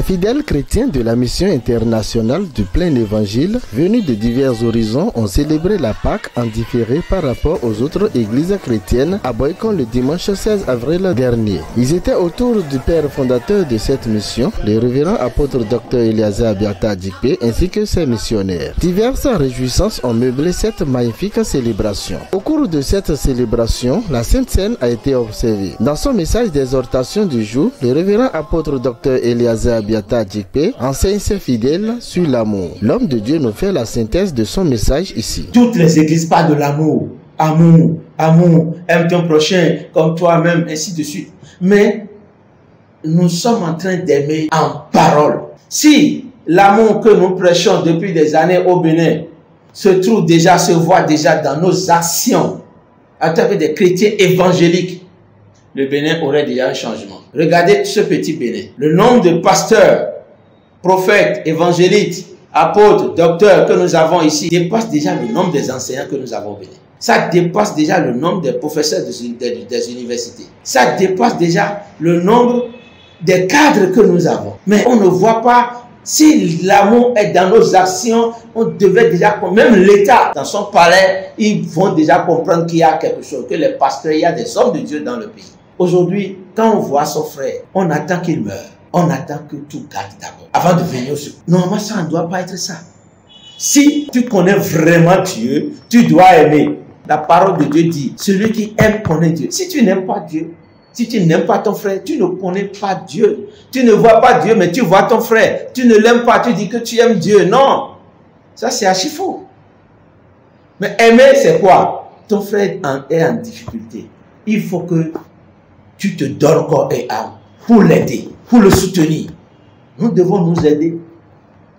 Fidèles chrétiens de la mission internationale du plein évangile, venus de divers horizons, ont célébré la Pâque en différé par rapport aux autres églises chrétiennes à Boycon le dimanche 16 avril dernier. Ils étaient autour du père fondateur de cette mission, le révérend apôtre Dr Eliazer Abiata Djikpe, ainsi que ses missionnaires. Diverses réjouissances ont meublé cette magnifique célébration. Au cours de cette célébration, la Sainte Seine a été observée. Dans son message d'exhortation du jour, le révérend apôtre Dr Eliazer Abiata Djikpe enseigne ses fidèles sur l'amour. L'homme de Dieu nous fait la synthèse de son message ici. Toutes les églises parlent de l'amour. Amour, amour, aime ton prochain comme toi-même, ainsi de suite. Mais nous sommes en train d'aimer en parole. Si l'amour que nous prêchons depuis des années au Bénin se voit déjà dans nos actions en tant que des chrétiens évangéliques, le Bénin aurait déjà un changement. Regardez ce petit Bénin. Le nombre de pasteurs, prophètes, évangéliques, apôtres, docteurs que nous avons ici dépasse déjà le nombre des enseignants que nous avons au Bénin. Ça dépasse déjà le nombre des professeurs des universités. Ça dépasse déjà le nombre des cadres que nous avons. Mais on ne voit pas, si l'amour est dans nos actions, on devait déjà, même l'État, dans son palais, ils vont déjà comprendre qu'il y a quelque chose, que les pasteurs, il y a des hommes de Dieu dans le pays. Aujourd'hui, quand on voit son frère, on attend qu'il meure. On attend que tout garde d'abord, avant de venir au secours. Normalement, ça ne doit pas être ça. Si tu connais vraiment Dieu, tu dois aimer. La parole de Dieu dit, celui qui aime connaît Dieu. Si tu n'aimes pas Dieu, si tu n'aimes pas ton frère, tu ne connais pas Dieu. Tu ne vois pas Dieu, mais tu vois ton frère. Tu ne l'aimes pas, tu dis que tu aimes Dieu. Non, ça c'est archi faux. Mais aimer, c'est quoi? Ton frère est en difficulté. Il faut que tu te donnes corps et âme pour l'aider, pour le soutenir. Nous devons nous aider.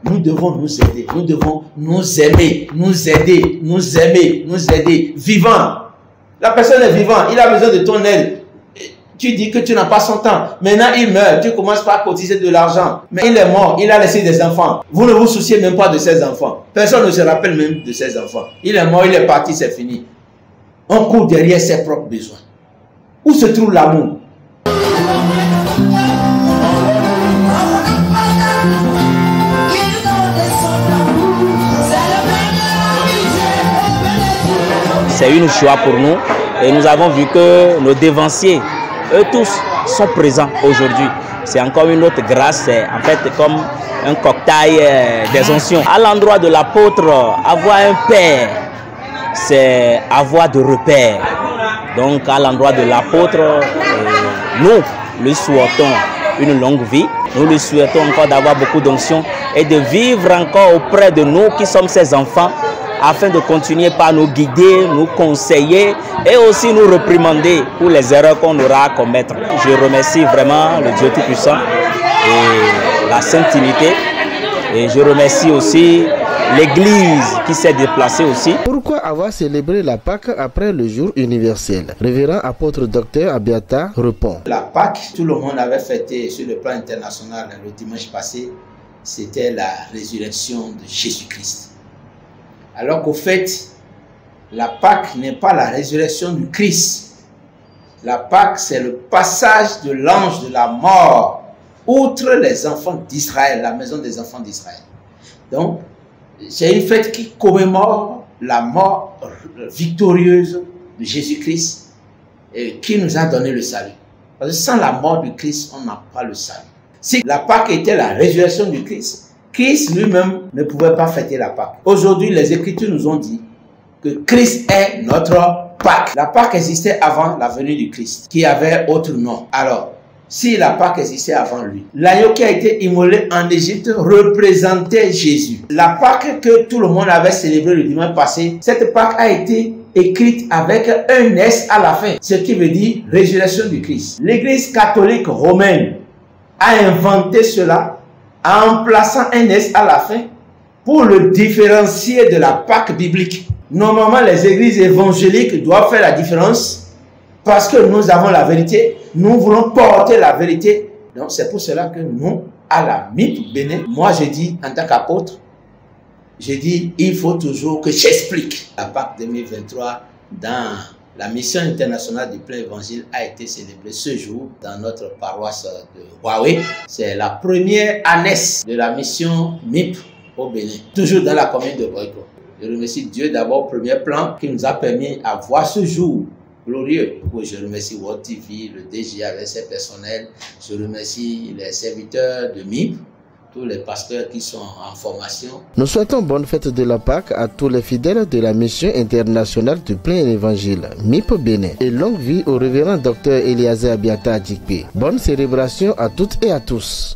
Nous devons nous aider. Nous devons nous aimer, nous aider, nous aimer, nous aider. Vivant. La personne est vivante. Il a besoin de ton aide. Tu dis que tu n'as pas son temps. Maintenant, il meurt. Tu commences par cotiser de l'argent. Mais il est mort. Il a laissé des enfants. Vous ne vous souciez même pas de ses enfants. Personne ne se rappelle même de ses enfants. Il est mort, il est parti, c'est fini. On court derrière ses propres besoins. Où se trouve l'amour? C'est une joie pour nous et nous avons vu que nos dévanciers, eux tous, sont présents aujourd'hui. C'est encore une autre grâce, c'est en fait comme un cocktail des onctions. À l'endroit de l'apôtre, avoir un père, c'est avoir de repères. Donc à l'endroit de l'apôtre, nous lui souhaitons une longue vie. Nous lui souhaitons encore d'avoir beaucoup d'onctions et de vivre encore auprès de nous qui sommes ses enfants, afin de continuer par nous guider, nous conseiller et aussi nous réprimander pour les erreurs qu'on aura à commettre. Je remercie vraiment le Dieu Tout-Puissant et la Sainte Trinité. Et je remercie aussi l'Église qui s'est déplacée aussi. Pourquoi avoir célébré la Pâque après le jour universel? Révérend apôtre Dr Abiata répond. La Pâque, tout le monde avait fêté sur le plan international le dimanche passé. C'était la résurrection de Jésus-Christ. Alors qu'au fait, la Pâque n'est pas la résurrection du Christ. La Pâque, c'est le passage de l'ange de la mort outre les enfants d'Israël, la maison des enfants d'Israël. Donc, c'est une fête qui commémore la mort victorieuse de Jésus-Christ et qui nous a donné le salut. Parce que sans la mort du Christ, on n'a pas le salut. Si la Pâque était la résurrection du Christ, Christ lui-même ne pouvait pas fêter la Pâque. Aujourd'hui, les Écritures nous ont dit que Christ est notre Pâque. La Pâque existait avant la venue du Christ, qui avait autre nom. Alors, si la Pâque existait avant lui, l'agneau qui a été immolé en Égypte représentait Jésus. La Pâque que tout le monde avait célébrée le dimanche passé, cette Pâque a été écrite avec un S à la fin, ce qui veut dire résurrection du Christ. L'Église catholique romaine a inventé cela en plaçant un S à la fin pour le différencier de la Pâque biblique. Normalement, les églises évangéliques doivent faire la différence parce que nous avons la vérité, nous voulons porter la vérité. Donc c'est pour cela que nous, à la MIP Bénin, moi je dis en tant qu'apôtre, je dis il faut toujours que j'explique la Pâque 2023 dans La mission internationale du plein évangile a été célébrée ce jour dans notre paroisse de Huawei. C'est la première année de la mission MIP au Bénin, toujours dans la commune de Boyko. Je remercie Dieu d'abord au premier plan qui nous a permis à voir ce jour glorieux. Je remercie World TV, le DG avec ses personnels. Je remercie les serviteurs de MIP, tous les pasteurs qui sont en formation. Nous souhaitons bonne fête de la Pâque à tous les fidèles de la mission internationale du plein évangile MIP Bénin et longue vie au révérend Dr Eliazer Abiata Adjikpe. Bonne célébration à toutes et à tous.